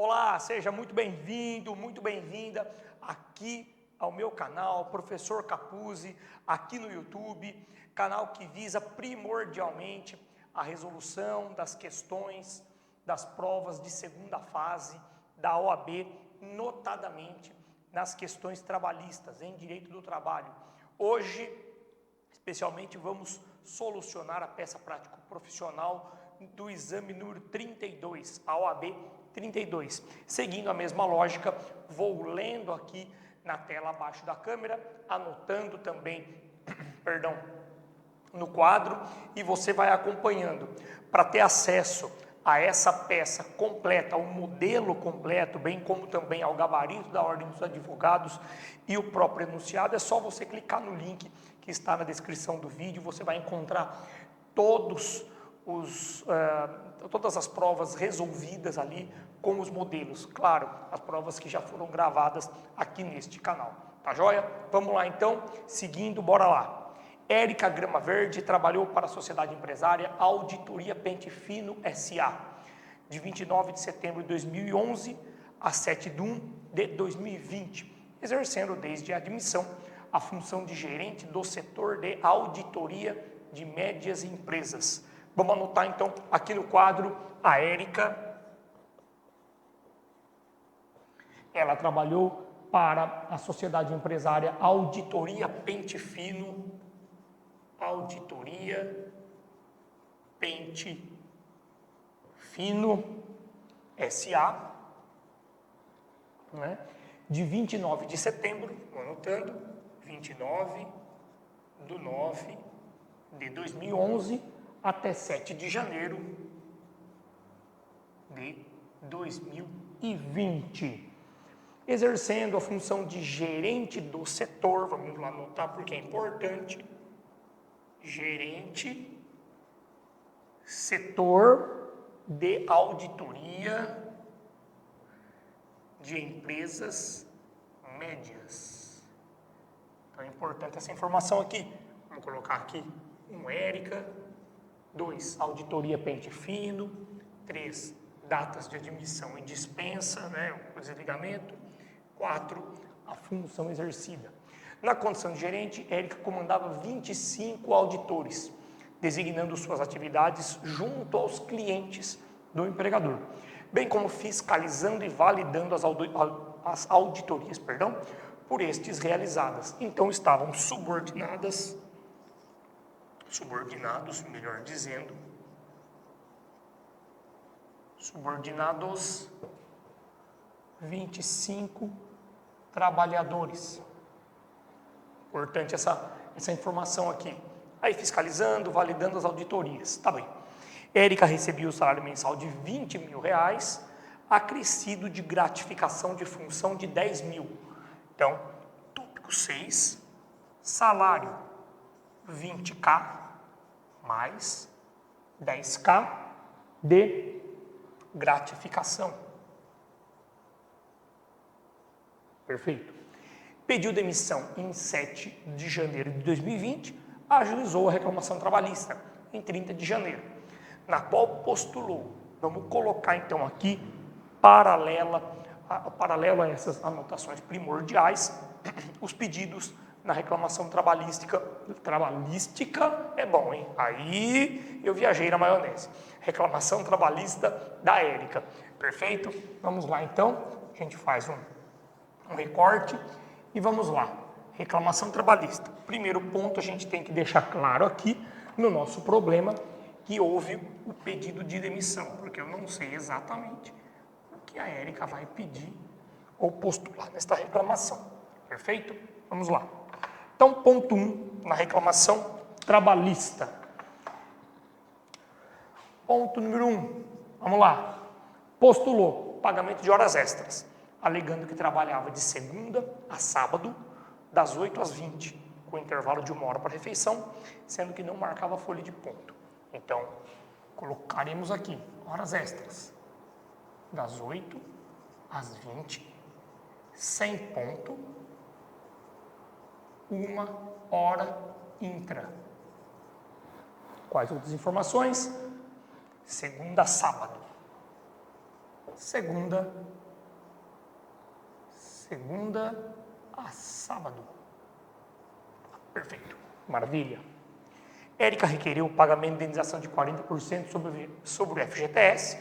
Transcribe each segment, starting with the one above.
Olá, seja muito bem-vindo, muito bem-vinda aqui ao meu canal, Professor Capuzzi, aqui no YouTube, canal que visa primordialmente a resolução das questões das provas de segunda fase da OAB, notadamente nas questões trabalhistas, em direito do trabalho. Hoje, especialmente, vamos solucionar a peça prático profissional do exame número 32, a OAB 32. Seguindo a mesma lógica, vou lendo aqui na tela abaixo da câmera, anotando também, perdão, no quadro, e você vai acompanhando. Para ter acesso a essa peça completa, ao modelo completo, bem como também ao gabarito da Ordem dos Advogados e o próprio enunciado, é só você clicar no link que está na descrição do vídeo. Você vai encontrar todas as provas resolvidas ali com os modelos. Claro, as provas que já foram gravadas aqui neste canal. Tá joia? Vamos lá então, seguindo, bora lá. Érica Grama Verde trabalhou para a sociedade empresária Auditoria Pente Fino S.A. de 29 de setembro de 2011 a 7 de 1 de 2020, exercendo desde a admissão a função de gerente do setor de auditoria de médias empresas. Vamos anotar então aqui no quadro a Érica. Ela trabalhou para a sociedade empresária Auditoria Pente Fino, Auditoria Pente Fino S.A., né? De 29 de setembro, vou anotando, 29 de 9 de 2011 até 7 de janeiro de 2020. Exercendo a função de gerente do setor, vamos lá anotar porque é importante, gerente, setor de auditoria de empresas médias. Então é importante essa informação aqui. Vamos colocar aqui Érica, 2, auditoria Pente Fino, 3, datas de admissão e dispensa, né, o desligamento, 4, a função exercida. Na condição de gerente, Érica comandava 25 auditores, designando suas atividades junto aos clientes do empregador, bem como fiscalizando e validando as auditorias, por estes realizadas. Então estavam subordinados, melhor dizendo, subordinados 25 trabalhadores. Importante essa informação aqui. Aí fiscalizando, validando as auditorias. Tá bem. Érica recebia o salário mensal de R$20 mil, acrescido de gratificação de função de 10 mil. Então, tópico 6, salário 20k mais 10k de gratificação. Perfeito. Pediu demissão em 7 de janeiro de 2020, ajuizou a reclamação trabalhista em 30 de janeiro, na qual postulou, vamos colocar então aqui, paralelo a essas anotações primordiais, os pedidos na reclamação trabalhística é bom, hein? Aí eu viajei na maionese. Reclamação trabalhista da Érica. Perfeito? Vamos lá então, a gente faz um recorte e vamos lá. Reclamação trabalhista. Primeiro ponto, a gente tem que deixar claro aqui no nosso problema que houve o pedido de demissão, porque eu não sei exatamente o que a Érica vai pedir ou postular nesta reclamação. Perfeito? Vamos lá. Então, ponto 1, na reclamação trabalhista. Ponto número 1, vamos lá. Postulou pagamento de horas extras, alegando que trabalhava de segunda a sábado, das 8 às 20, com intervalo de 1 hora para refeição, sendo que não marcava folha de ponto. Então, colocaremos aqui, horas extras, das 8 às 20, sem ponto, 1 hora intra. Quais outras informações? Segunda a sábado. segunda a sábado. Perfeito, maravilha. Érica requeriu o pagamento de indenização de 40% sobre o FGTS,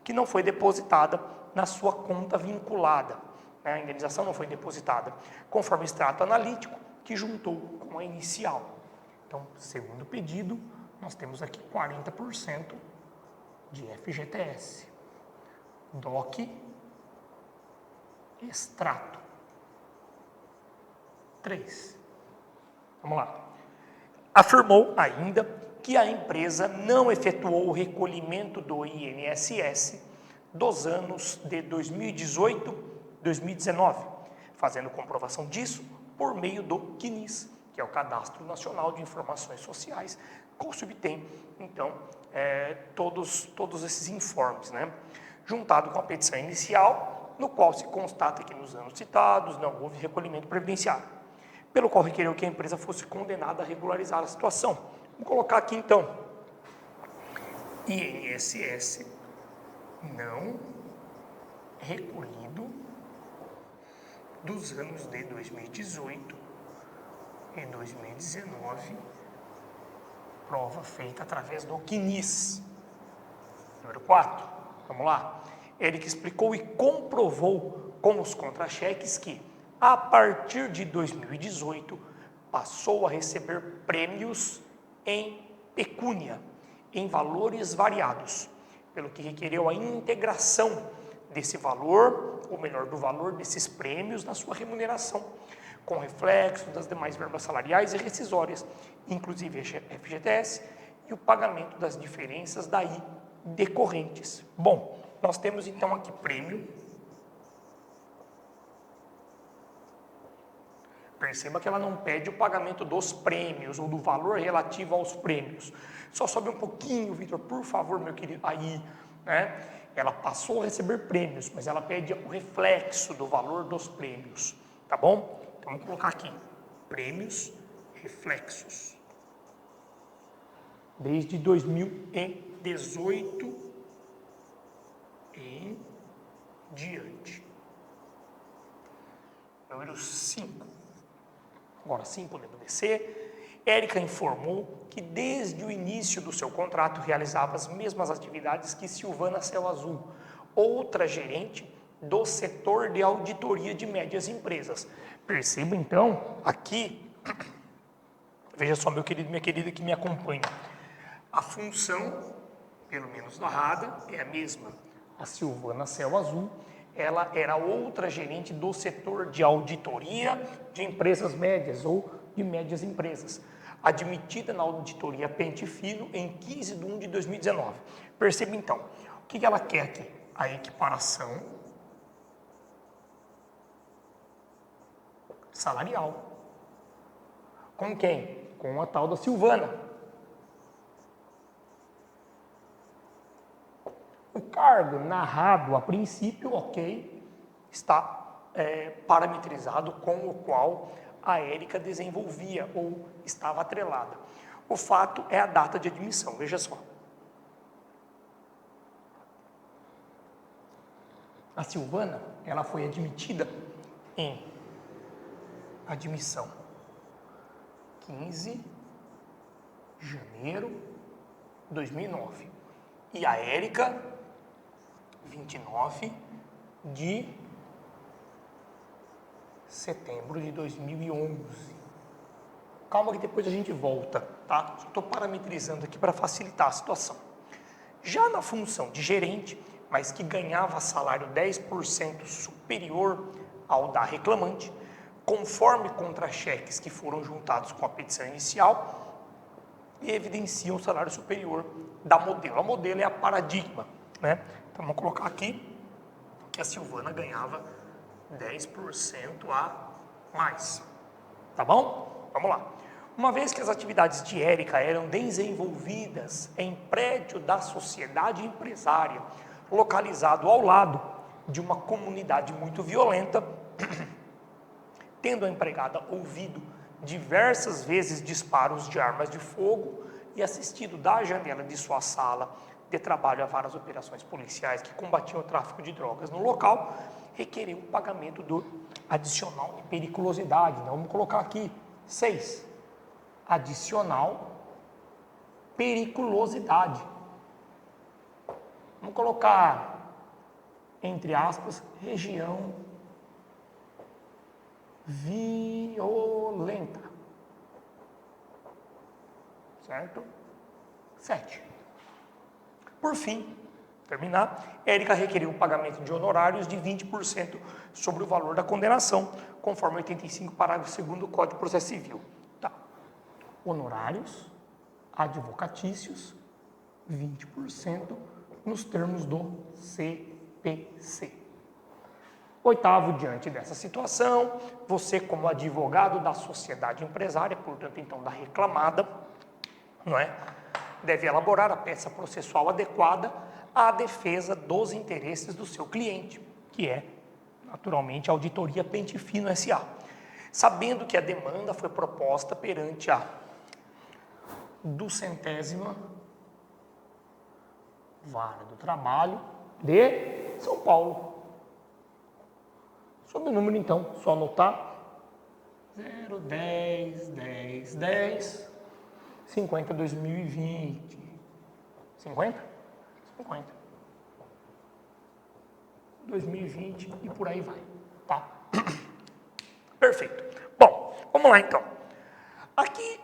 que não foi depositada na sua conta vinculada. A indenização não foi depositada, conforme extrato analítico, que juntou com a inicial. Então, segundo pedido, nós temos aqui 40% de FGTS. DOC, extrato. 3. Vamos lá. Afirmou ainda que a empresa não efetuou o recolhimento do INSS dos anos de 2018 e 2019, fazendo comprovação disso por meio do CNIS, que é o Cadastro Nacional de Informações Sociais, qual subtém, então, todos esses informes, né? Juntado com a petição inicial, no qual se constata que nos anos citados não houve recolhimento previdenciário, pelo qual requereu que a empresa fosse condenada a regularizar a situação. Vamos colocar aqui, então, INSS não recolhido dos anos de 2018 e 2019, prova feita através do CNIS. Número 4, vamos lá. Ele que explicou e comprovou com os contra-cheques que, a partir de 2018, passou a receber prêmios em pecúnia, em valores variados, pelo que requereu a integração desse valor, ou melhor, do valor desses prêmios na sua remuneração, com reflexo das demais verbas salariais e rescisórias, inclusive FGTS, e o pagamento das diferenças daí decorrentes. Bom, nós temos então aqui prêmio. Perceba que ela não pede o pagamento dos prêmios ou do valor relativo aos prêmios. Só sobe um pouquinho, Vitor, por favor, meu querido. Aí, né? Ela passou a receber prêmios, mas ela pede o reflexo do valor dos prêmios. Tá bom? Então, vamos colocar aqui. Prêmios, reflexos. Desde 2018 em diante. Número 5. Agora sim, podemos descer. Érica informou que desde o início do seu contrato realizava as mesmas atividades que Silvana Céu Azul, outra gerente do setor de auditoria de médias empresas. Perceba então, aqui, veja só, meu querido e minha querida que me acompanha, a função, pelo menos narrada, é a mesma. A Silvana Céu Azul, ela era outra gerente do setor de auditoria de empresas médias ou de médias empresas, admitida na auditoria Pente Fino em 15 de 1 de 2019. Perceba então, o que ela quer aqui? A equiparação salarial. Com quem? Com a tal da Silvana. O cargo narrado a princípio, ok, está parametrizado com o qual a Érica desenvolvia ou estava atrelada. O fato é a data de admissão, veja só. A Silvana, ela foi admitida em admissão 15 de janeiro de 2009. E a Érica, 29 de setembro de 2011. Calma que depois a gente volta, tá? Estou parametrizando aqui para facilitar a situação. Já na função de gerente, mas que ganhava salário 10% superior ao da reclamante, conforme contra-cheques que foram juntados com a petição inicial, e evidenciam o salário superior da modelo. A modelo é a paradigma, né? Então vamos colocar aqui que a Silvana ganhava 10% a mais. Tá bom? Vamos lá. Uma vez que as atividades de Érica eram desenvolvidas em prédio da sociedade empresária, localizado ao lado de uma comunidade muito violenta, tendo a empregada ouvido diversas vezes disparos de armas de fogo e assistido da janela de sua sala de trabalho a várias operações policiais que combatiam o tráfico de drogas no local, requeriu o pagamento do adicional de periculosidade. Então, vamos colocar aqui 6. Adicional periculosidade. Vamos colocar, entre aspas, região violenta. Certo? 7. Por fim, terminar, Érica requeriu o pagamento de honorários de 20% sobre o valor da condenação, conforme 85, parágrafo 2º do Código de Processo Civil. Tá. Honorários advocatícios, 20% nos termos do CPC. 8º, diante dessa situação, você como advogado da sociedade empresária, portanto, então, da reclamada, não é? Deve elaborar a peça processual adequada à defesa dos interesses do seu cliente, que é, naturalmente, a Auditoria Pente Fino S.A., sabendo que a demanda foi proposta perante a 200ª Vara do Trabalho de São Paulo. Sob o número, então, só anotar 0101010 50 2020. 50? 50. 2020 e por aí vai, tá? Perfeito. Bom, vamos lá então. Aqui,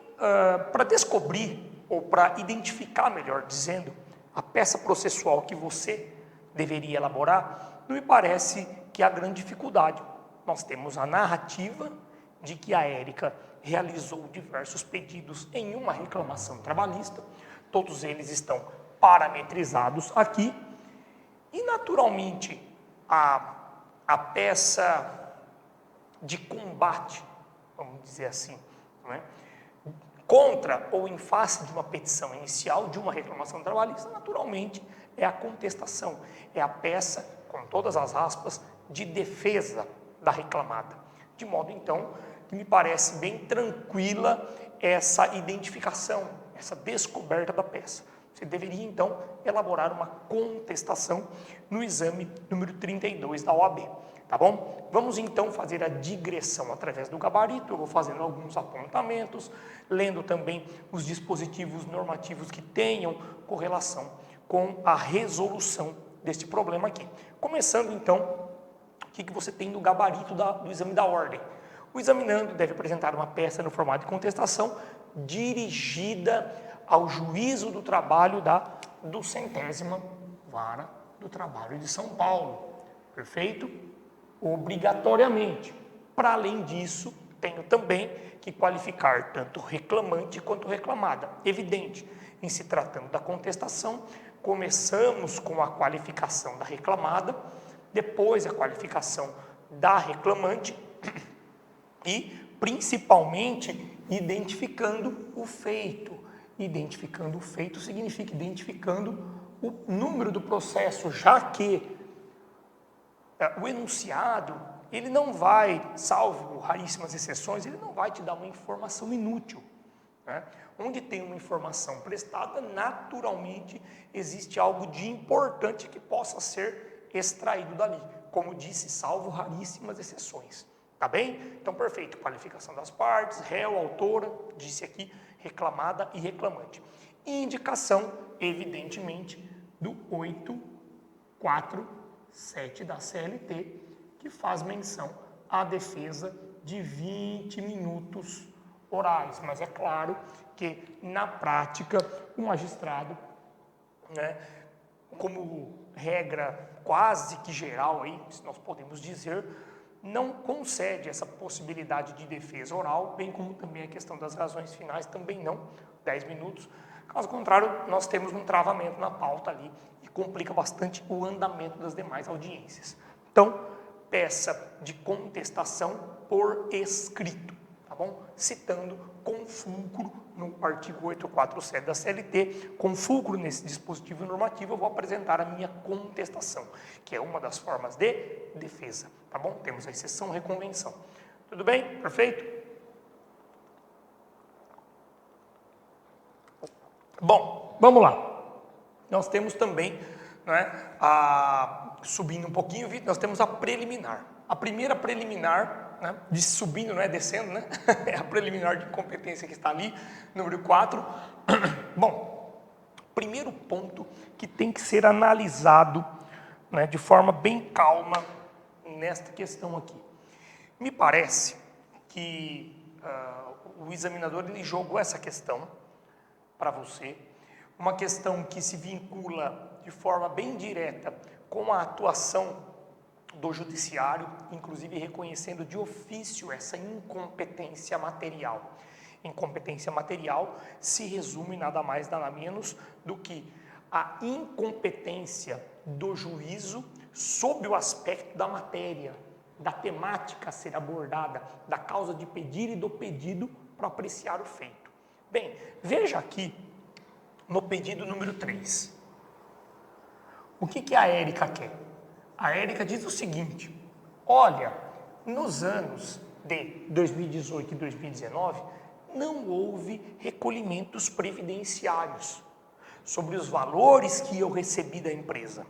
para descobrir ou para identificar, melhor dizendo, a peça processual que você deveria elaborar, não me parece que há grande dificuldade. Nós temos a narrativa de que a Érica realizou diversos pedidos em uma reclamação trabalhista, todos eles estão parametrizados aqui, e naturalmente a peça de combate, vamos dizer assim, não é? Contra ou em face de uma petição inicial de uma reclamação trabalhista, naturalmente é a contestação, é a peça, com todas as aspas, de defesa da reclamada. De modo, então, que me parece bem tranquila essa identificação, essa descoberta da peça. Você deveria, então, elaborar uma contestação no exame número 32 da OAB, tá bom? Vamos, então, fazer a digressão através do gabarito. Eu vou fazendo alguns apontamentos, lendo também os dispositivos normativos que tenham correlação com a resolução deste problema aqui. Começando, então, o que você tem no gabarito do exame da ordem? O examinando deve apresentar uma peça no formato de contestação dirigida ao juízo do trabalho da 200ª Vara do Trabalho de São Paulo. Perfeito? Obrigatoriamente. Para além disso, tenho também que qualificar tanto reclamante quanto reclamada. Evidente, em se tratando da contestação, começamos com a qualificação da reclamada, depois a qualificação da reclamante e, principalmente, identificando o feito. Identificando o feito significa identificando o número do processo, já que o enunciado, ele não vai, salvo raríssimas exceções, ele não vai te dar uma informação inútil, né? Onde tem uma informação prestada, naturalmente existe algo de importante que possa ser extraído dali, como disse, salvo raríssimas exceções. Tá bem? Então, perfeito. Qualificação das partes, réu, autora, disse aqui, reclamada e reclamante. E indicação, evidentemente, do 847 da CLT, que faz menção à defesa de 20 minutos orais. Mas é claro que, na prática, o magistrado, né, como regra quase que geral, aí, se nós podemos dizer, não concede essa possibilidade de defesa oral, bem como também a questão das razões finais, também não, 10 minutos. Caso contrário, nós temos um travamento na pauta ali e complica bastante o andamento das demais audiências. Então, peça de contestação por escrito, tá bom? Citando com fulcro no artigo 847 da CLT, com fulcro nesse dispositivo normativo, eu vou apresentar a minha contestação, que é uma das formas de defesa, tá bom? Temos a exceção, reconvenção. Tudo bem? Perfeito? Bom, vamos lá. nós temos também, né, subindo um pouquinho, nós temos a preliminar. A primeira preliminar, né, subindo, não é descendo, né? É a preliminar de incompetência que está ali, número 4. Bom, primeiro ponto que tem que ser analisado, né, de forma bem calma nesta questão aqui. Me parece que o examinador ele jogou essa questão para você, uma questão que se vincula de forma bem direta com a atuação do judiciário, inclusive reconhecendo de ofício essa incompetência material. Incompetência material se resume nada mais nada menos do que a incompetência do juízo sob o aspecto da matéria, da temática a ser abordada, da causa de pedir e do pedido para apreciar o feito. Bem, veja aqui no pedido número 3. O que a Érica quer? A Érica diz o seguinte: olha, nos anos de 2018 e 2019, não houve recolhimentos previdenciários sobre os valores que eu recebi da empresa.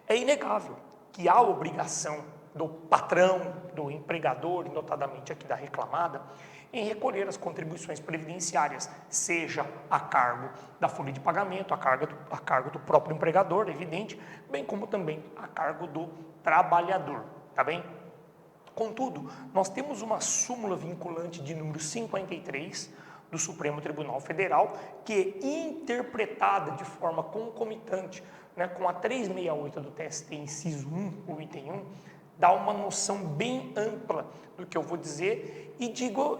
É inegável que há obrigação do patrão, do empregador, notadamente aqui da reclamada, em recolher as contribuições previdenciárias, seja a cargo da folha de pagamento, a cargo do próprio empregador, evidente, bem como também a cargo do trabalhador, tá bem? Contudo, nós temos uma súmula vinculante de número 53 do Supremo Tribunal Federal, que é interpretada de forma concomitante, né, com a 368 do TST, inciso 1, o item 1, dá uma noção bem ampla do que eu vou dizer e digo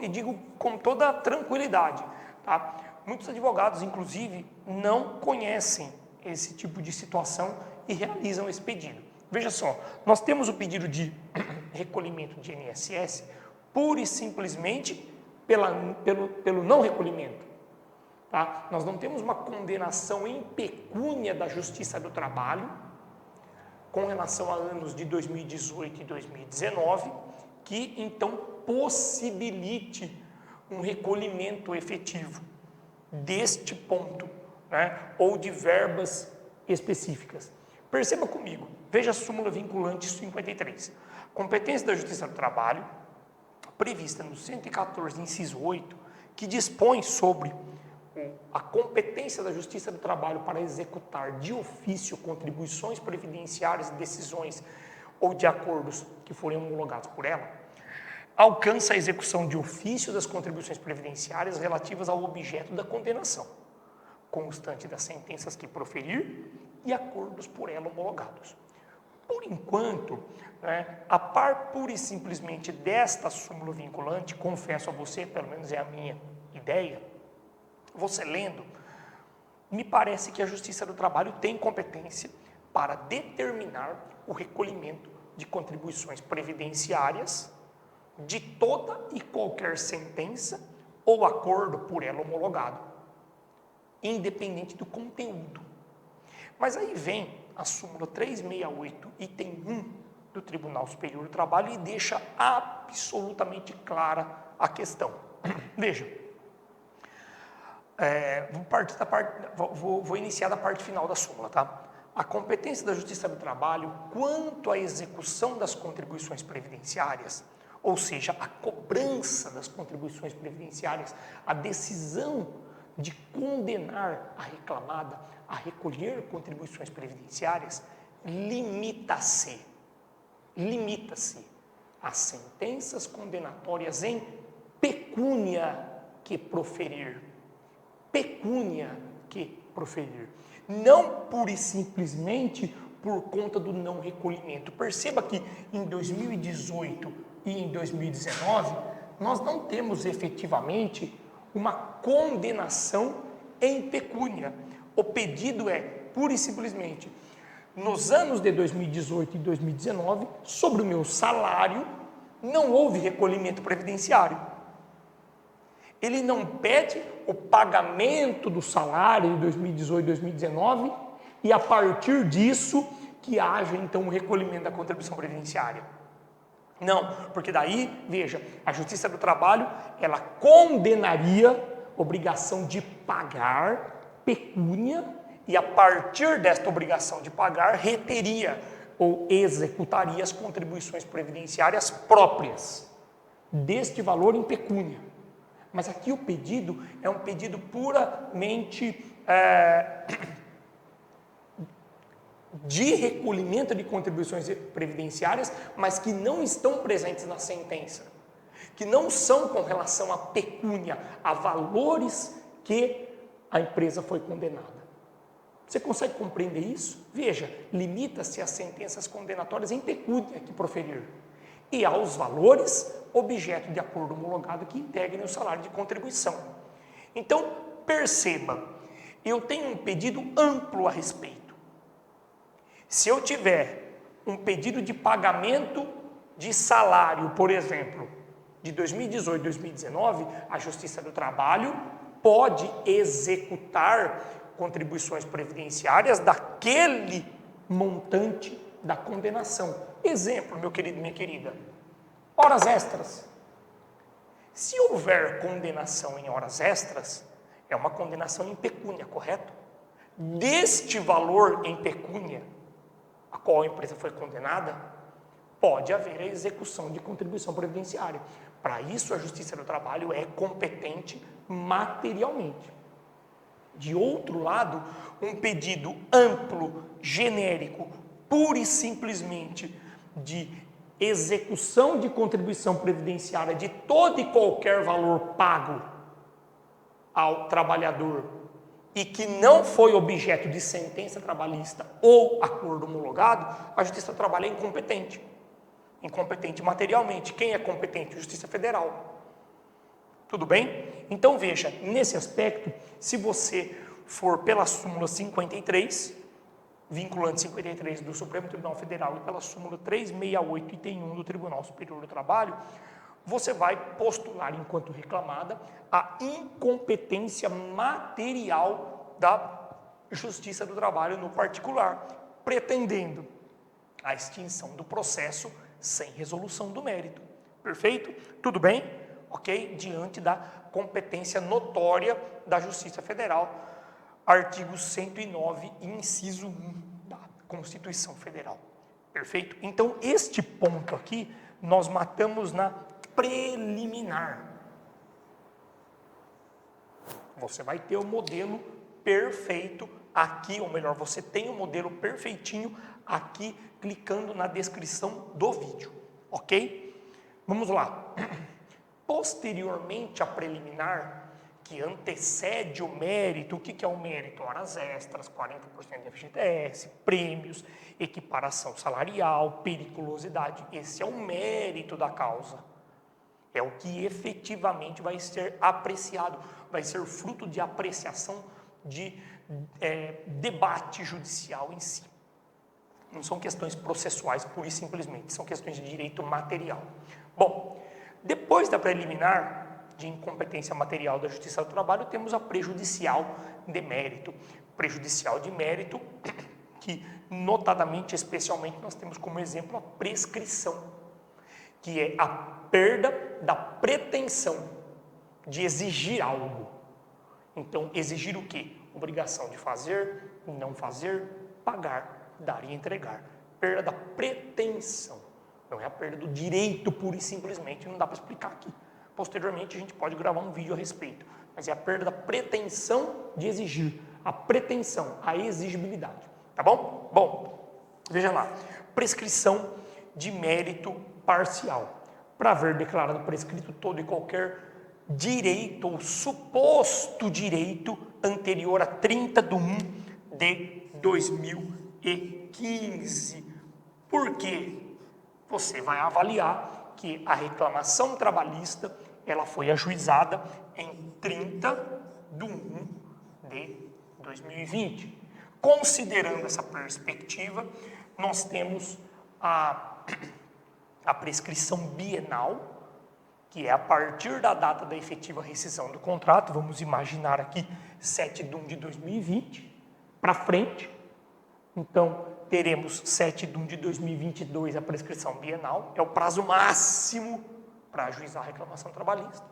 com toda tranquilidade. Tá? Muitos advogados, inclusive, não conhecem esse tipo de situação e realizam esse pedido. Veja só, nós temos o pedido de recolhimento de INSS pura e simplesmente pelo não recolhimento. Tá? Nós não temos uma condenação em pecúnia da Justiça do Trabalho com relação a anos de 2018 e 2019, que então possibilite um recolhimento efetivo deste ponto, né, ou de verbas específicas. Perceba comigo, veja a súmula vinculante 53. Competência da Justiça do Trabalho, prevista no 114, inciso 8, que dispõe sobre a competência da Justiça do Trabalho para executar de ofício contribuições previdenciárias, decisões ou de acordos que forem homologados por ela, alcança a execução de ofício das contribuições previdenciárias relativas ao objeto da condenação, constante das sentenças que proferir e acordos por ela homologados. Por enquanto, né, a par pura e simplesmente desta súmula vinculante, confesso a você, pelo menos é a minha ideia, você lendo, me parece que a Justiça do Trabalho tem competência para determinar o recolhimento de contribuições previdenciárias de toda e qualquer sentença ou acordo por ela homologado, independente do conteúdo. Mas aí vem a súmula 368, item 1 do Tribunal Superior do Trabalho e deixa absolutamente clara a questão. Veja. Vou iniciar da parte final da súmula, tá? A competência da Justiça do Trabalho quanto à execução das contribuições previdenciárias, ou seja, a cobrança das contribuições previdenciárias, a decisão de condenar a reclamada a recolher contribuições previdenciárias, limita-se às sentenças condenatórias em pecúnia que proferir. Pecúnia que proferir. Não pura e simplesmente por conta do não recolhimento. Perceba que em 2018 e em 2019, nós não temos efetivamente uma condenação em pecúnia. O pedido é pura e simplesmente, nos anos de 2018 e 2019, sobre o meu salário, não houve recolhimento previdenciário. Ele não pede o pagamento do salário de 2018 e 2019 e a partir disso que haja então o recolhimento da contribuição previdenciária. Não, porque daí, veja, a Justiça do Trabalho, ela condenaria obrigação de pagar pecúnia e a partir desta obrigação de pagar, reteria ou executaria as contribuições previdenciárias próprias deste valor em pecúnia. Mas aqui o pedido é um pedido puramente de recolhimento de contribuições previdenciárias, mas que não estão presentes na sentença, que não são com relação à pecúnia, a valores que a empresa foi condenada. Você consegue compreender isso? Veja, limita-se às sentenças condenatórias em pecúnia que proferir e aos valores objeto de acordo homologado que integrem o salário de contribuição. Então, perceba, eu tenho um pedido amplo a respeito. Se eu tiver um pedido de pagamento de salário, por exemplo, de 2018 e 2019, a Justiça do Trabalho pode executar contribuições previdenciárias daquele montante da condenação. Exemplo, meu querido e minha querida, horas extras. Se houver condenação em horas extras, é uma condenação em pecúnia, correto? Deste valor em pecúnia, a qual a empresa foi condenada, pode haver a execução de contribuição previdenciária. Para isso, a Justiça do Trabalho é competente materialmente. De outro lado, um pedido amplo, genérico, pura e simplesmente de execução de contribuição previdenciária de todo e qualquer valor pago ao trabalhador e que não foi objeto de sentença trabalhista ou acordo homologado, a Justiça do Trabalho é incompetente. Incompetente materialmente. Quem é competente? Justiça Federal. Tudo bem? Então veja, nesse aspecto, se você for pela súmula 53, vinculante 53 do Supremo Tribunal Federal e pela súmula 368 item 1 do Tribunal Superior do Trabalho, você vai postular enquanto reclamada a incompetência material da Justiça do Trabalho no particular, pretendendo a extinção do processo sem resolução do mérito. Perfeito? Tudo bem? Ok? Diante da competência notória da Justiça Federal, artigo 109, inciso 1 da Constituição Federal. Perfeito? Então, este ponto aqui, nós matamos na preliminar. Você vai ter o modelo perfeito aqui, ou melhor, você tem o modelo perfeitinho aqui, clicando na descrição do vídeo. Ok? Vamos lá. Posteriormente à preliminar, que antecede o mérito, o que é o mérito? Horas extras, 40% de FGTS, prêmios, equiparação salarial, periculosidade. Esse é o mérito da causa. É o que efetivamente vai ser apreciado, vai ser fruto de apreciação de debate judicial em si. Não são questões processuais, pura e simplesmente, são questões de direito material. Bom, depois da preliminar de incompetência material da Justiça do Trabalho, temos a prejudicial de mérito. Prejudicial de mérito, que notadamente, especialmente, nós temos como exemplo a prescrição, que é a perda da pretensão de exigir algo. Então, exigir o quê? Obrigação de fazer, não fazer, pagar, dar e entregar. Perda da pretensão. Não é a perda do direito pura e simplesmente, não dá para explicar aqui. Posteriormente, a gente pode gravar um vídeo a respeito. Mas é a perda da pretensão de exigir. A pretensão, a exigibilidade. Tá bom? Bom, veja lá. Prescrição de mérito parcial. Para haver declarado prescrito todo e qualquer direito ou suposto direito anterior a 30 de 1 de 2015. Por quê? Você vai avaliar que a reclamação trabalhista ela foi ajuizada em 30 de 1 de 2020. Considerando essa perspectiva, nós temos a prescrição bienal, que é a partir da data da efetiva rescisão do contrato, vamos imaginar aqui 7 de 1 de 2020, para frente. Então, teremos 7 de 1 de 2022 a prescrição bienal, é o prazo máximo para ajuizar a reclamação trabalhista.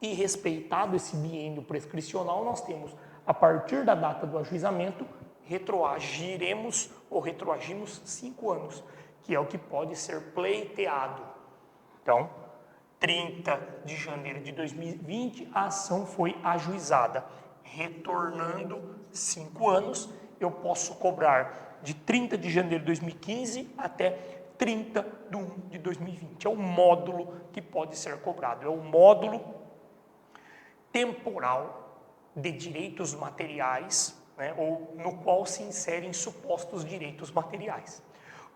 E respeitado esse biênio prescricional, nós temos a partir da data do ajuizamento, retroagiremos ou retroagimos 5 anos, que é o que pode ser pleiteado. Então, 30 de janeiro de 2020, a ação foi ajuizada. Retornando 5 anos, eu posso cobrar de 30 de janeiro de 2015 até 30 de 1 de 2020. É o módulo que pode ser cobrado, é o módulo temporal de direitos materiais, né, ou no qual se inserem supostos direitos materiais.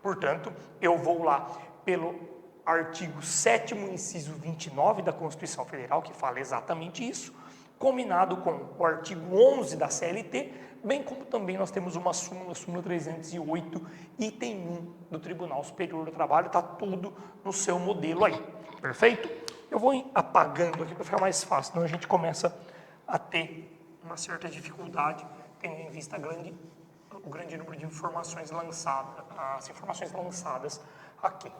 Portanto, eu vou lá pelo artigo 7º, inciso 29 da Constituição Federal, que fala exatamente isso, combinado com o artigo 11 da CLT, bem como também nós temos uma súmula 308, item 1 do Tribunal Superior do Trabalho, está tudo no seu modelo aí, perfeito? Eu vou apagando aqui para ficar mais fácil, senão a gente começa a ter uma certa dificuldade, tendo em vista o grande número de informações lançadas, as informações lançadas aqui.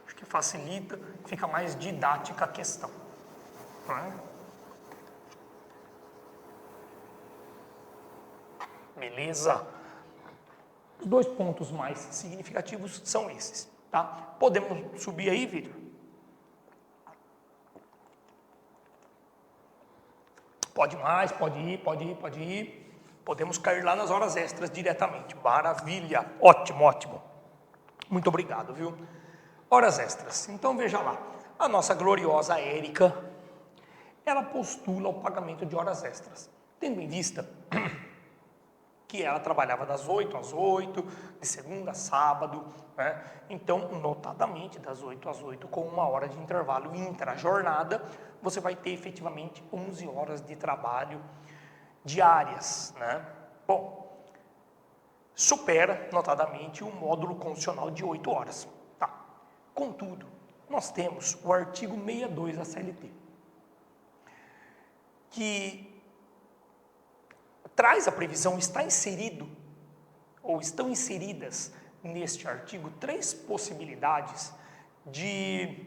Acho que facilita, fica mais didática a questão. Né? Beleza? Os 2 pontos mais significativos são esses, tá? Podemos subir aí, Vitor? Pode mais, pode ir. Podemos cair lá nas horas extras diretamente. Maravilha, ótimo. Muito obrigado, viu? Horas extras. Então, veja lá. A nossa gloriosa Érica, ela postula o pagamento de horas extras, tendo em vista que ela trabalhava das 8 às 8, de segunda a sábado, né? Então, notadamente, das 8 às 8, com 1 hora de intervalo intra-jornada, você vai ter efetivamente 11 horas de trabalho diárias, né? Bom, supera, notadamente, o módulo constitucional de 8 horas. Tá. Contudo, nós temos o artigo 62 da CLT, que traz a previsão, estão inseridas neste artigo 3 possibilidades de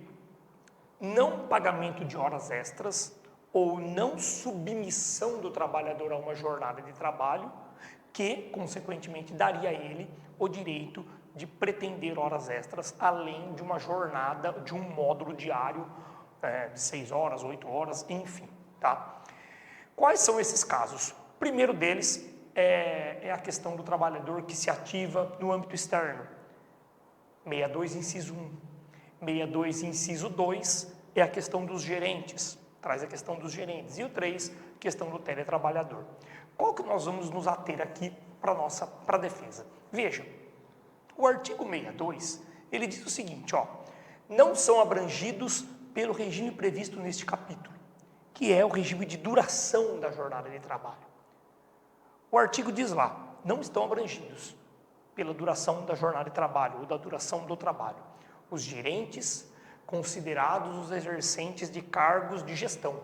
não pagamento de horas extras ou não submissão do trabalhador a uma jornada de trabalho que, consequentemente, daria a ele o direito de pretender horas extras além de uma jornada, de um módulo diário de 6 horas, 8 horas, enfim, tá? Quais são esses casos? O primeiro deles é a questão do trabalhador que se ativa no âmbito externo. 62, inciso 1. 62, inciso 2, é a questão dos gerentes, traz a questão dos gerentes. E o 3, questão do teletrabalhador. Qual que nós vamos nos ater aqui para a defesa? Veja, o artigo 62, ele diz o seguinte, ó, não são abrangidos pelo regime previsto neste capítulo, que é o regime de duração da jornada de trabalho. O artigo diz lá, não estão abrangidos pela duração da jornada de trabalho ou da duração do trabalho os gerentes, considerados os exercentes de cargos de gestão,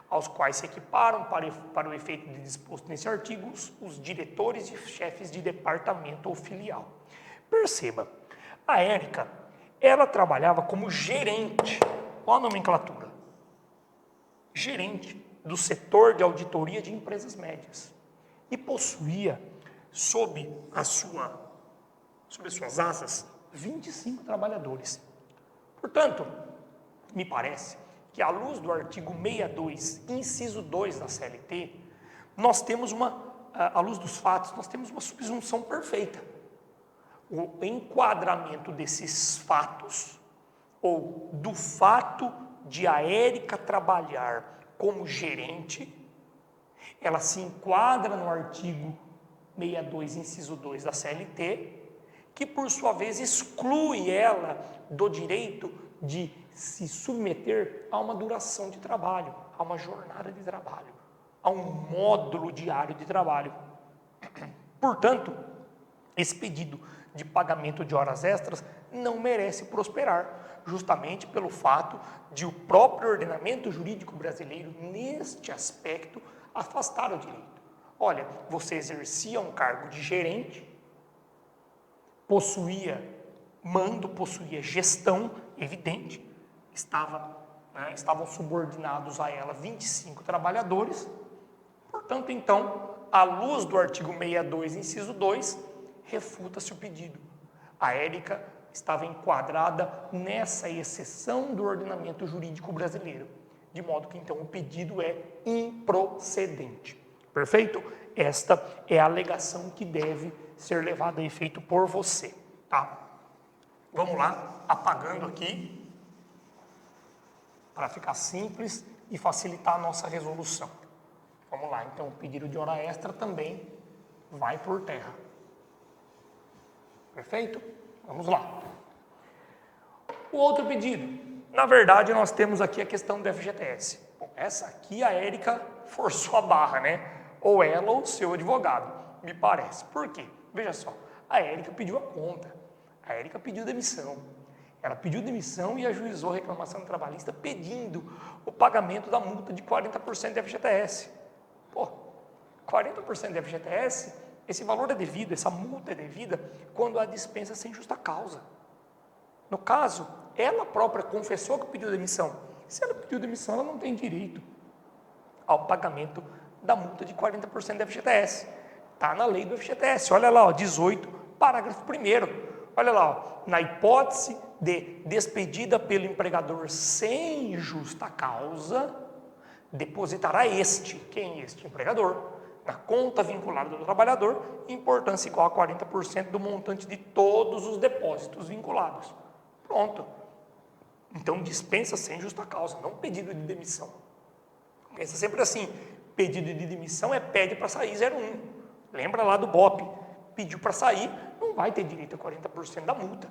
aos quais se equiparam para o efeito de disposto nesse artigo os diretores e chefes de departamento ou filial. Perceba, a Érica, ela trabalhava como gerente, olha a nomenclatura, gerente do setor de auditoria de empresas médias e possuía sob as suas asas 25 trabalhos. Portanto, me parece que à luz do artigo 62, inciso 2 da CLT, nós temos à luz dos fatos, nós temos uma subsunção perfeita. O enquadramento desses fatos, ou do fato de a Érica trabalhar como gerente, ela se enquadra no artigo 62, inciso 2 da CLT, que por sua vez exclui ela do direito de se submeter a uma duração de trabalho, a uma jornada de trabalho, a um módulo diário de trabalho. Portanto, esse pedido de pagamento de horas extras não merece prosperar, justamente pelo fato de o próprio ordenamento jurídico brasileiro, neste aspecto, afastar o direito. Olha, você exercia um cargo de gerente, possuía mando, possuía gestão, evidente, estava né? Estavam subordinados a ela 25 trabalhadores. Portanto, então, à luz do artigo 62, inciso 2, refuta-se o pedido. A Érica estava enquadrada nessa exceção do ordenamento jurídico brasileiro, de modo que, então, o pedido é improcedente. Perfeito? Esta é a alegação que deve ser levada a efeito por você, tá? Vamos lá, apagando aqui, para ficar simples e facilitar a nossa resolução. Vamos lá, então o pedido de hora extra também vai por terra. Perfeito? Vamos lá. O outro pedido, na verdade nós temos aqui a questão do FGTS. Bom, essa aqui a Érica forçou a barra, né? Ou ela ou o seu advogado, me parece. Por quê? Veja só, a Érica pediu a conta, a Érica pediu demissão. Ela pediu demissão e ajuizou a reclamação trabalhista pedindo o pagamento da multa de 40% do FGTS. Pô, 40% do FGTS, esse valor é devido, essa multa é devida quando há dispensa sem justa causa. No caso, ela própria confessou que pediu demissão. Se ela pediu demissão, ela não tem direito ao pagamento da multa de 40% do FGTS. Está na lei do FGTS. Olha lá, ó, 18, parágrafo 1º. Olha lá, ó, na hipótese de despedida pelo empregador sem justa causa, depositará este, quem é este empregador, na conta vinculada do trabalhador, importância igual a 40% do montante de todos os depósitos vinculados. Pronto. Então dispensa sem justa causa, não pedido de demissão. Pensa sempre assim, pedido de demissão é pede para sair 01. Lembra lá do BOP, pediu para sair, não vai ter direito a 40% da multa.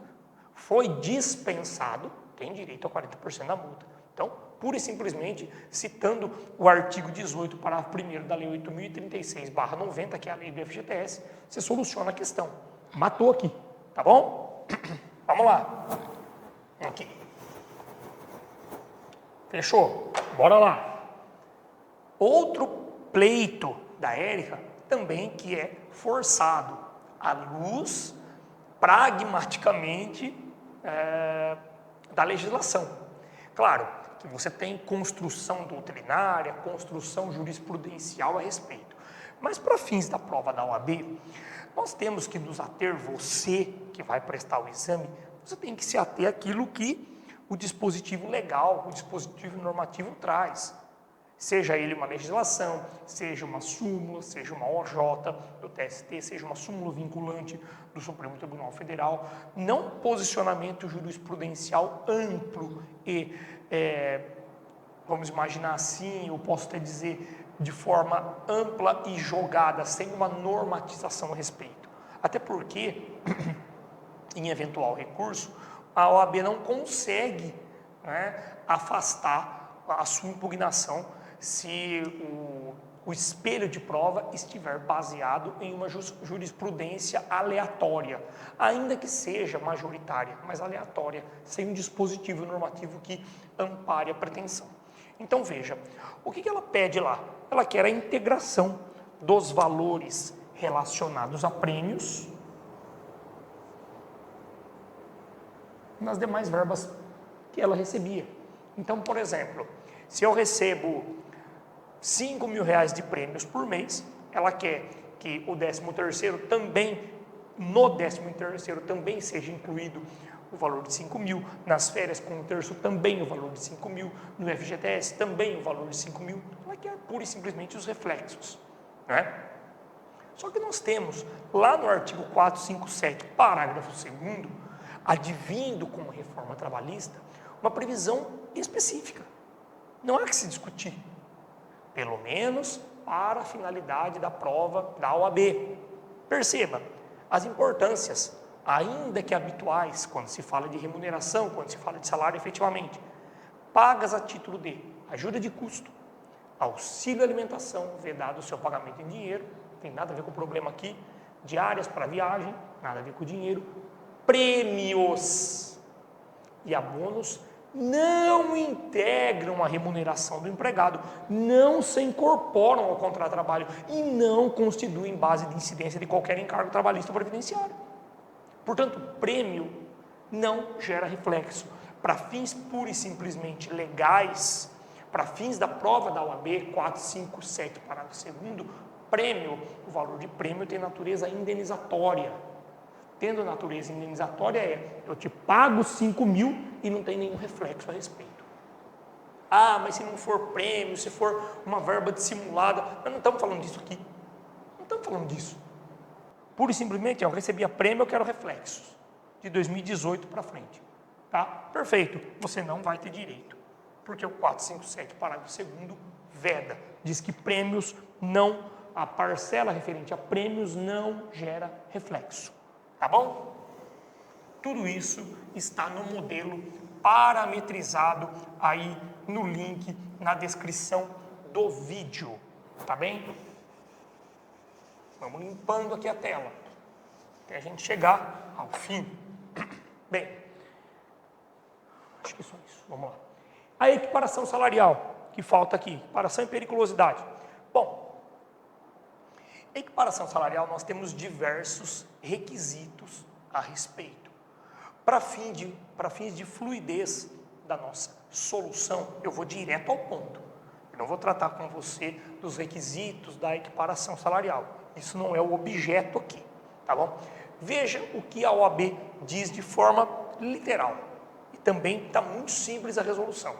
Foi dispensado, tem direito a 40% da multa. Então, pura e simplesmente, citando o artigo 18, parágrafo 1º da Lei 8.036/90, que é a lei do FGTS, você soluciona a questão. Matou aqui, tá bom? Vamos lá. Aqui. Fechou? Bora lá. Outro pleito da Érica, também que é forçado, à luz, pragmaticamente, da legislação. Claro que você tem construção doutrinária, construção jurisprudencial a respeito. Mas para fins da prova da OAB, nós temos que nos ater, você que vai prestar o exame, você tem que se ater àquilo que o dispositivo legal, o dispositivo normativo traz. Seja ele uma legislação, seja uma súmula, seja uma OJ do TST, seja uma súmula vinculante do Supremo Tribunal Federal, não posicionamento jurisprudencial amplo e, vamos imaginar assim, eu posso até dizer, de forma ampla e jogada, sem uma normatização a respeito. Até porque, em eventual recurso, a OAB não consegue, né, afastar a sua impugnação se o espelho de prova estiver baseado em uma jurisprudência aleatória, ainda que seja majoritária, mas aleatória, sem um dispositivo normativo que ampare a pretensão. Então veja, o que ela pede lá? Ela quer a integração dos valores relacionados a prêmios nas demais verbas que ela recebia. Então, por exemplo, se eu recebo R$5.000 de prêmios por mês, ela quer que o 13º também, no 13º também seja incluído o valor de 5.000, nas férias com o terço também o valor de 5.000, no FGTS também o valor de 5.000, ela quer pura e simplesmente os reflexos, né? Só que nós temos lá no artigo 457, parágrafo 2º, advindo com a reforma trabalhista, uma previsão específica. Não há que se discutir, pelo menos para a finalidade da prova da OAB. Perceba, as importâncias, ainda que habituais, quando se fala de remuneração, quando se fala de salário efetivamente, pagas a título de ajuda de custo, auxílio alimentação, vedado o seu pagamento em dinheiro, não tem nada a ver com o problema aqui, diárias para viagem, nada a ver com o dinheiro, prêmios e abonos não integram a remuneração do empregado, não se incorporam ao contrato de trabalho e não constituem base de incidência de qualquer encargo trabalhista ou previdenciário. Portanto, prêmio não gera reflexo. para fins pura e simplesmente legais, para fins da prova da OAB 457, parágrafo 2º, prêmio, o valor de prêmio tem natureza indenizatória. Tendo natureza indenizatória eu te pago 5 mil e não tem nenhum reflexo a respeito. Ah, mas se não for prêmio, se for uma verba dissimulada, nós não estamos falando disso aqui. Não estamos falando disso. Pura e simplesmente, eu recebi a prêmio, eu quero reflexos. De 2018 para frente. Tá? Perfeito. Você não vai ter direito. Porque o 457, parágrafo 2º, veda. Diz que prêmios não, a parcela referente a prêmios não gera reflexo. Tá bom? Tudo isso está no modelo parametrizado aí no link na descrição do vídeo. Tá bem? Vamos limpando aqui a tela, até a gente chegar ao fim. Bem, acho que é só isso, vamos lá. A equiparação salarial, que falta aqui, equiparação e periculosidade. Bom, equiparação salarial nós temos diversos requisitos a respeito. Para fins de fluidez da nossa solução, eu vou direto ao ponto. Eu não vou tratar com você dos requisitos da equiparação salarial. Isso não é o objeto aqui, tá bom? Veja o que a OAB diz de forma literal. E também está muito simples a resolução.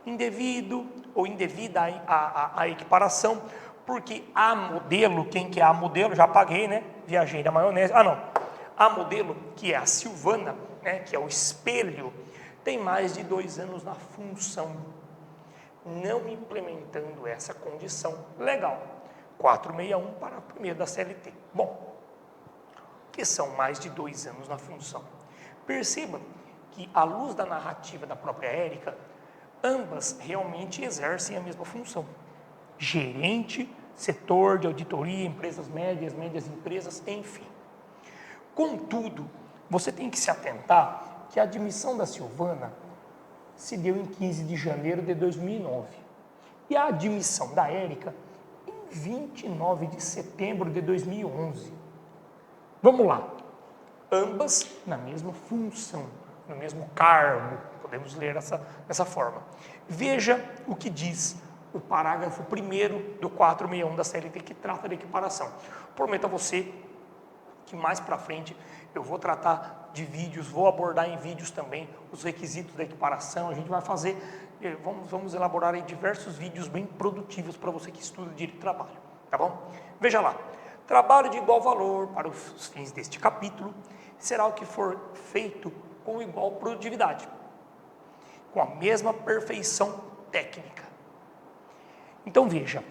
Indevido ou indevida a equiparação, porque a modelo, quem que é a modelo? Já paguei, né? Viajei da maionese. Ah, não. A modelo, que é a Silvana, né? Que é o espelho, tem mais de 2 anos na função, não implementando essa condição legal. 461, parágrafo 1º da CLT. Bom, que são mais de 2 anos na função. Perceba que, à luz da narrativa da própria Érica, ambas realmente exercem a mesma função. Gerente, setor de auditoria, empresas médias, médias empresas, enfim. Contudo, você tem que se atentar que a admissão da Silvana se deu em 15 de janeiro de 2009. E a admissão da Érica em 29 de setembro de 2011. Vamos lá. Ambas na mesma função, no mesmo cargo, podemos ler dessa forma. Veja o que diz o parágrafo 1º do 461 da CLT, que trata de equiparação. Prometo a você que mais para frente eu vou tratar de vídeos, vou abordar em vídeos também os requisitos da equiparação. A gente vai fazer, vamos elaborar aí diversos vídeos bem produtivos para você que estuda direito de trabalho, tá bom? Veja lá, trabalho de igual valor para os fins deste capítulo será o que for feito com igual produtividade, com a mesma perfeição técnica. Então veja,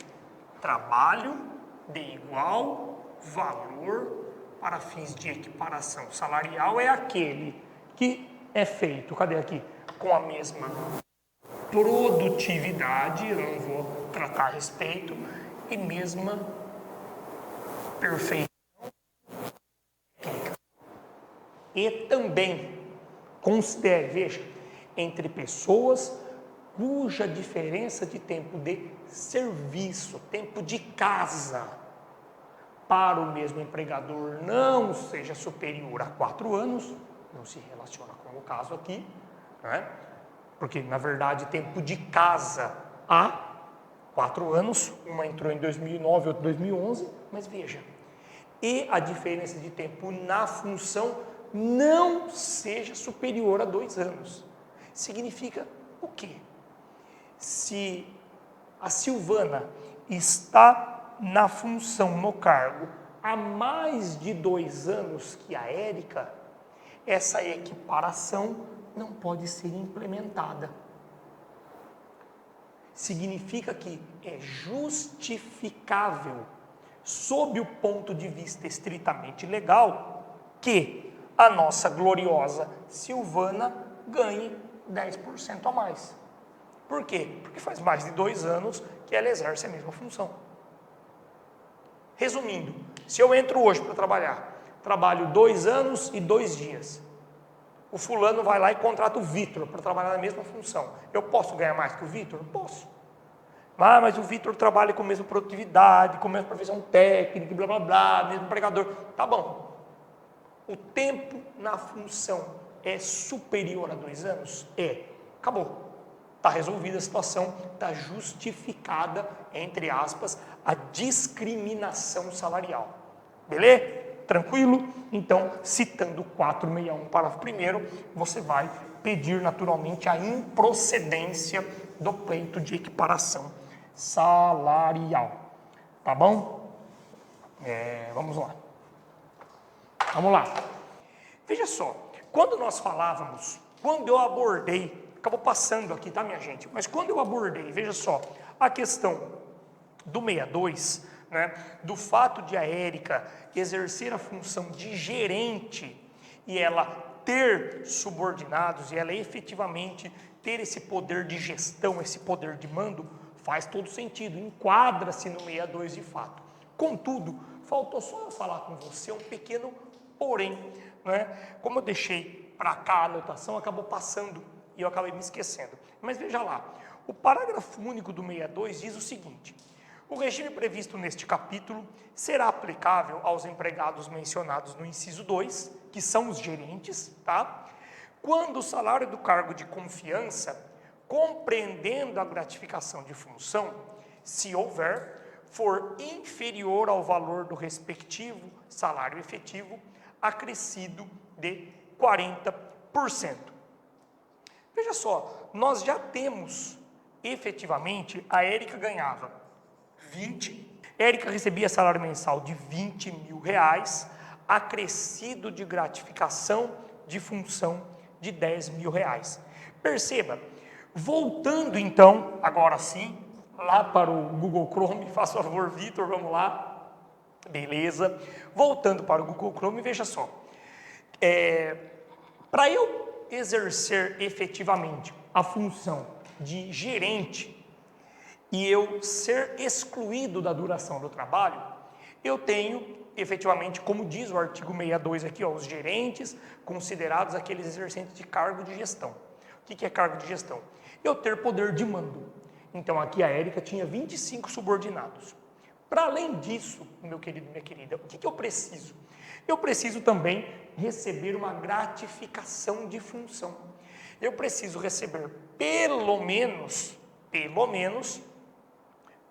trabalho de igual valor para fins de equiparação salarial é aquele que é feito, cadê aqui? Com a mesma produtividade, eu não vou tratar a respeito, e mesma perfeição técnica. E também considere, veja, entre pessoas cuja diferença de tempo de serviço, tempo de casa, para o mesmo empregador não seja superior a 4 anos, não se relaciona com o caso aqui, né? Porque na verdade tempo de casa há 4 anos, uma entrou em 2009, outra em 2011, mas veja, e a diferença de tempo na função não seja superior a 2 anos. Significa o quê? Se a Silvana está na função, no cargo, há mais de 2 anos que a Érica, essa equiparação não pode ser implementada. Significa que é justificável, sob o ponto de vista estritamente legal, que a nossa gloriosa Silvana ganhe 10% a mais. Por quê? Porque faz mais de 2 anos que ela exerce a mesma função. Resumindo, se eu entro hoje para trabalhar, trabalho 2 anos e 2 dias. O fulano vai lá e contrata o Vitor para trabalhar na mesma função. Eu posso ganhar mais que o Vitor? Posso. Ah, mas o Vitor trabalha com a mesma produtividade, com a mesma profissão técnica, blá blá blá, mesmo empregador. Tá bom. O tempo na função é superior a 2 anos? É. Acabou. Está resolvida a situação, está justificada, entre aspas, a discriminação salarial. Beleza? Tranquilo? Então, citando 461, parágrafo 1º, você vai pedir naturalmente a improcedência do pleito de equiparação salarial. Tá bom? Vamos lá. Vamos lá. Veja só, quando nós falávamos, quando eu abordei, acabou passando aqui, tá, minha gente? Mas quando eu abordei, veja só, a questão do 62, né, do fato de a Érica exercer a função de gerente e ela ter subordinados e ela efetivamente ter esse poder de gestão, esse poder de mando, faz todo sentido, enquadra-se no 62 de fato. Contudo, faltou só eu falar com você um pequeno porém, né? Como eu deixei para cá a anotação, acabou passando e eu acabei me esquecendo. Mas veja lá, o parágrafo único do 62 diz o seguinte: o regime previsto neste capítulo será aplicável aos empregados mencionados no inciso 2, que são os gerentes, tá? Quando o salário do cargo de confiança, compreendendo a gratificação de função, se houver, for inferior ao valor do respectivo salário efetivo, acrescido de 40%. Veja só, nós já temos, efetivamente, a Érica ganhava 20, Érica recebia salário mensal de 20 mil reais, acrescido de gratificação de função de 10 mil reais. Perceba, voltando então, agora sim, lá para o Google Chrome, faça favor, Vitor, vamos lá, beleza, voltando para o Google Chrome, veja só, para eu exercer efetivamente a função de gerente e eu ser excluído da duração do trabalho, eu tenho efetivamente, como diz o artigo 62 aqui, ó, os gerentes considerados aqueles exercentes de cargo de gestão. O que é cargo de gestão? Eu ter poder de mando. Então aqui a Érica tinha 25 subordinados. Para além disso, meu querido, minha querida, o que eu preciso? Eu preciso também receber uma gratificação de função. Eu preciso receber pelo menos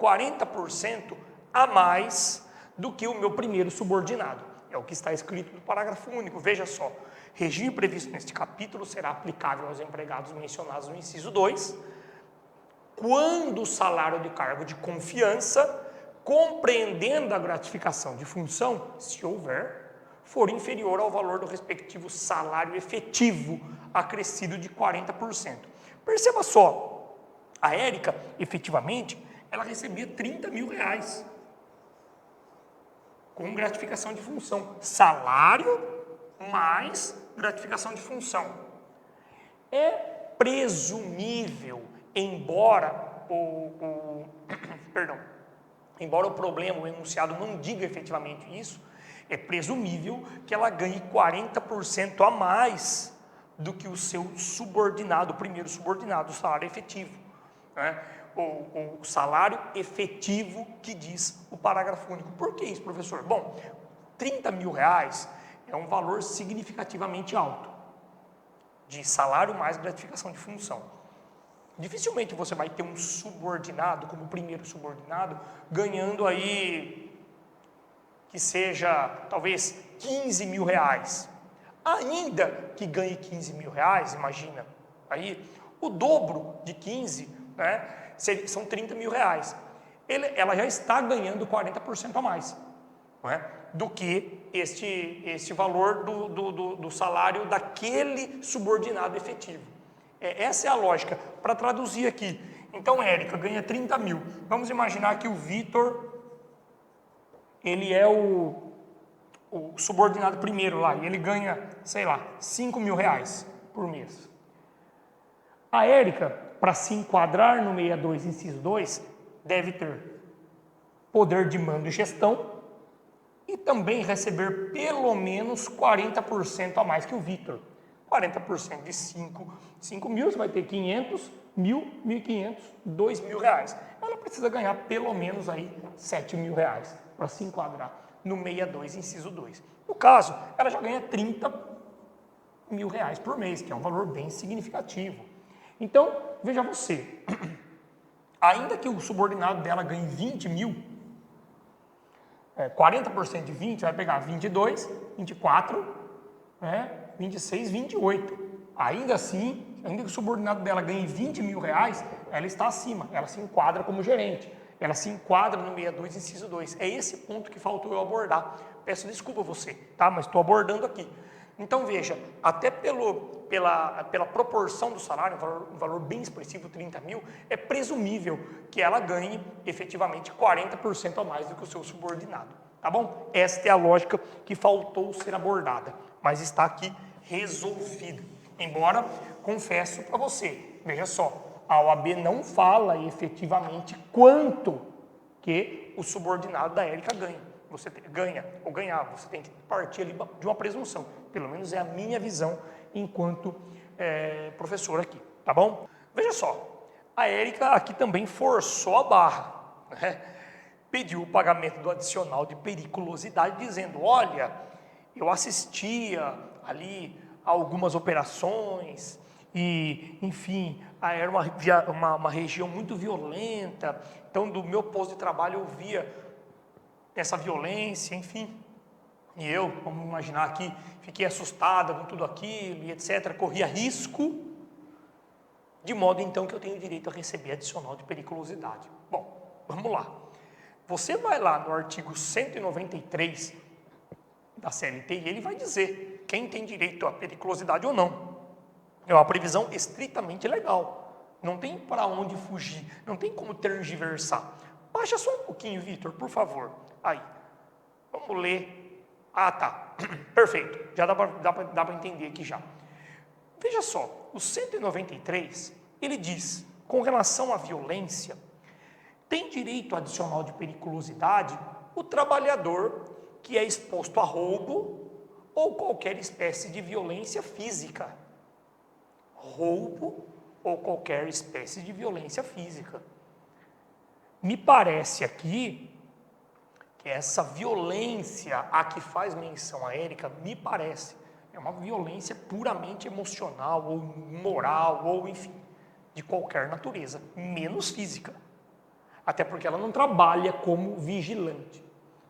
40% a mais do que o meu primeiro subordinado. É o que está escrito no parágrafo único. Veja só, regime previsto neste capítulo será aplicável aos empregados mencionados no inciso 2, quando o salário de cargo de confiança, compreendendo a gratificação de função, se houver, for inferior ao valor do respectivo salário efetivo, acrescido de 40%. Perceba só, a Érica, efetivamente, ela recebia 30 mil reais, com gratificação de função. Salário mais gratificação de função. É presumível, embora embora o problema, o enunciado não diga efetivamente isso, é presumível que ela ganhe 40% a mais do que o seu subordinado, o primeiro subordinado, o salário efetivo, né? O salário efetivo que diz o parágrafo único. Por que isso, professor? Bom, 30 mil reais é um valor significativamente alto de salário mais gratificação de função. Dificilmente você vai ter um subordinado, como primeiro subordinado, ganhando aí, que seja, talvez, 15 mil reais. Ainda que ganhe 15 mil reais, imagina, aí, o dobro de 15, né, são 30 mil reais. Ela já está ganhando 40% a mais, não é, do que este valor do salário daquele subordinado efetivo. Essa é a lógica, para traduzir aqui. Então, Érica ganha 30 mil. Vamos imaginar que o Vitor, ele é o subordinado primeiro lá, e ele ganha, sei lá, 5 mil reais por mês. A Érica, para se enquadrar no 62, inciso 2, deve ter poder de mando e gestão e também receber pelo menos 40% a mais que o Vitor. 40% de 5 mil, você vai ter 500, 1.000, 1.500, 2 mil reais. Ela precisa ganhar pelo menos aí 7 mil reais para se enquadrar no 62, inciso 2. No caso, ela já ganha 30, R$ 1.000 por mês, que é um valor bem significativo. Então, veja você, ainda que o subordinado dela ganhe 20 mil, 40% de 20 vai pegar 22, 24, 26, 28. Ainda assim, ainda que o subordinado dela ganhe R$ 20.000, ela está acima, ela se enquadra como gerente. Ela se enquadra no 62, inciso 2. É esse ponto que faltou eu abordar. Peço desculpa a você, tá? Mas estou abordando aqui. Então veja, até pela proporção do salário, um valor bem expressivo, 30 mil, é presumível que ela ganhe efetivamente 40% a mais do que o seu subordinado. Tá bom? Esta é a lógica que faltou ser abordada, mas está aqui resolvida. Embora, confesso para você, veja só, a OAB não fala efetivamente quanto que o subordinado da Érica ganha. Você ganha ou ganhar, você tem que partir ali de uma presunção. Pelo menos é a minha visão enquanto professor aqui, tá bom? Veja só, a Érica aqui também forçou a barra, né? Pediu o pagamento do adicional de periculosidade, dizendo, olha, eu assistia ali a algumas operações e, enfim, era uma região muito violenta, então do meu posto de trabalho eu via essa violência, enfim. E eu, vamos imaginar aqui, fiquei assustada com tudo aquilo e etc. Corria risco, de modo então que eu tenho direito a receber adicional de periculosidade. Bom, vamos lá. Você vai lá no artigo 193 da CLT e ele vai dizer quem tem direito à periculosidade ou não. É uma previsão estritamente legal. Não tem para onde fugir, não tem como tergiversar. Baixa só um pouquinho, Vitor, por favor. Aí, vamos ler. Ah, tá. Perfeito. Já dá para entender aqui já. Veja só, o 193, ele diz, com relação à violência, tem direito adicional de periculosidade o trabalhador que é exposto a roubo ou qualquer espécie de violência física. Roubo ou qualquer espécie de violência física. Me parece aqui que essa violência a que faz menção a Érica, me parece, é uma violência puramente emocional ou moral ou, enfim, de qualquer natureza, menos física. Até porque ela não trabalha como vigilante.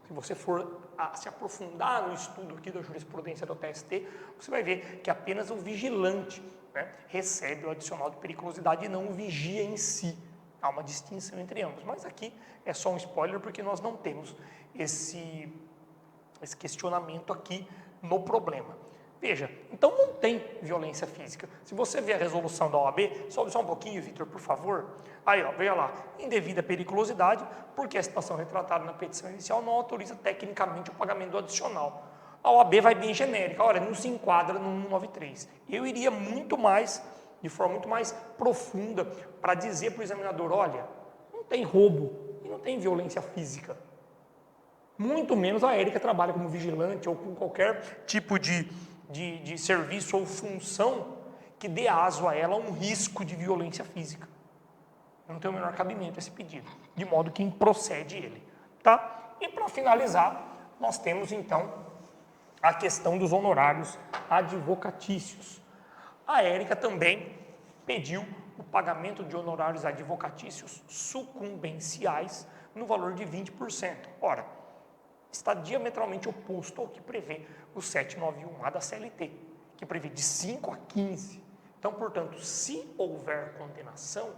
Se você for se aprofundar no estudo aqui da jurisprudência do TST, você vai ver que apenas o vigilante, né, recebe o adicional de periculosidade e não o vigia em si. Há uma distinção entre ambos. Mas aqui é só um spoiler porque nós não temos esse questionamento aqui no problema. Veja, então não tem violência física. Se você vê a resolução da OAB, sobe só um pouquinho, Vitor, por favor. Aí, ó, veja lá, indevida periculosidade, porque a situação retratada na petição inicial não autoriza tecnicamente o pagamento do adicional. A OAB vai bem genérica, olha, não se enquadra no 193. Eu iria muito mais, de forma muito mais profunda, para dizer para o examinador, olha, não tem roubo e não tem violência física. Muito menos a Érica trabalha como vigilante ou com qualquer tipo de serviço ou função que dê aso a ela um risco de violência física. Não tem o menor cabimento esse pedido, de modo que improcede ele. Tá? E para finalizar, nós temos então a questão dos honorários advocatícios. A Érica também pediu o pagamento de honorários advocatícios sucumbenciais no valor de 20%. Ora, está diametralmente oposto ao que prevê o 791A da CLT, que prevê de 5 a 15. Então, portanto, se houver condenação,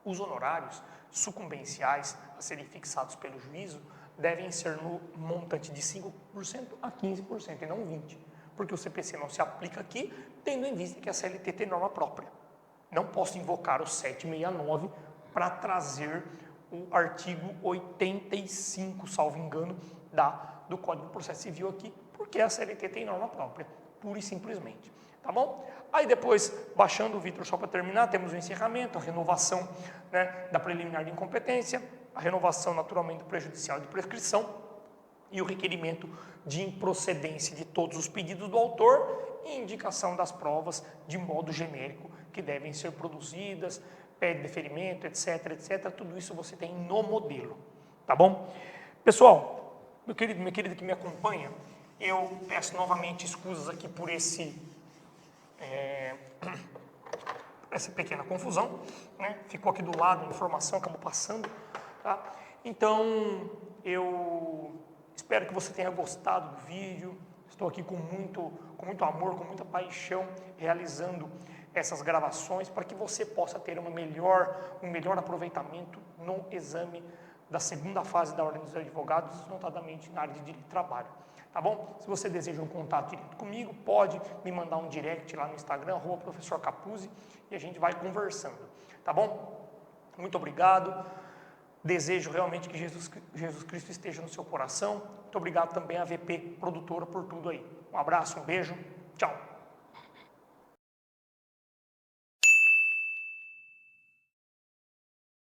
os honorários sucumbenciais a serem fixados pelo juízo devem ser no montante de 5% a 15% e não 20%, porque o CPC não se aplica aqui, tendo em vista que a CLT tem norma própria. Não posso invocar o 769 para trazer o artigo 85, salvo engano, do Código de Processo Civil aqui, porque a CLT tem norma própria, pura e simplesmente. Tá bom? Aí depois, baixando o Vitor, só para terminar, temos o encerramento, a renovação, né, da preliminar de incompetência, a renovação naturalmente do prejudicial de prescrição e o requerimento de improcedência de todos os pedidos do autor e indicação das provas de modo genérico que devem ser produzidas, pede deferimento, etc, etc. Tudo isso você tem no modelo, tá bom? Pessoal, meu querido que me acompanha, Eu peço novamente escusas aqui por essa pequena confusão, né? Ficou aqui do lado, a informação acabou passando, tá? Então, eu espero que você tenha gostado do vídeo. Estou aqui com muito amor, com muita paixão, realizando essas gravações para que você possa ter um melhor aproveitamento no exame da segunda fase da Ordem dos Advogados, notadamente na área de direito do trabalho. Tá bom? Se você deseja um contato direto comigo, pode me mandar um direct lá no Instagram, @professor Capuzzi, e a gente vai conversando. Tá bom? Muito obrigado. Desejo realmente que Jesus Cristo esteja no seu coração. Muito obrigado também à VP Produtora por tudo aí. Um abraço, um beijo. Tchau.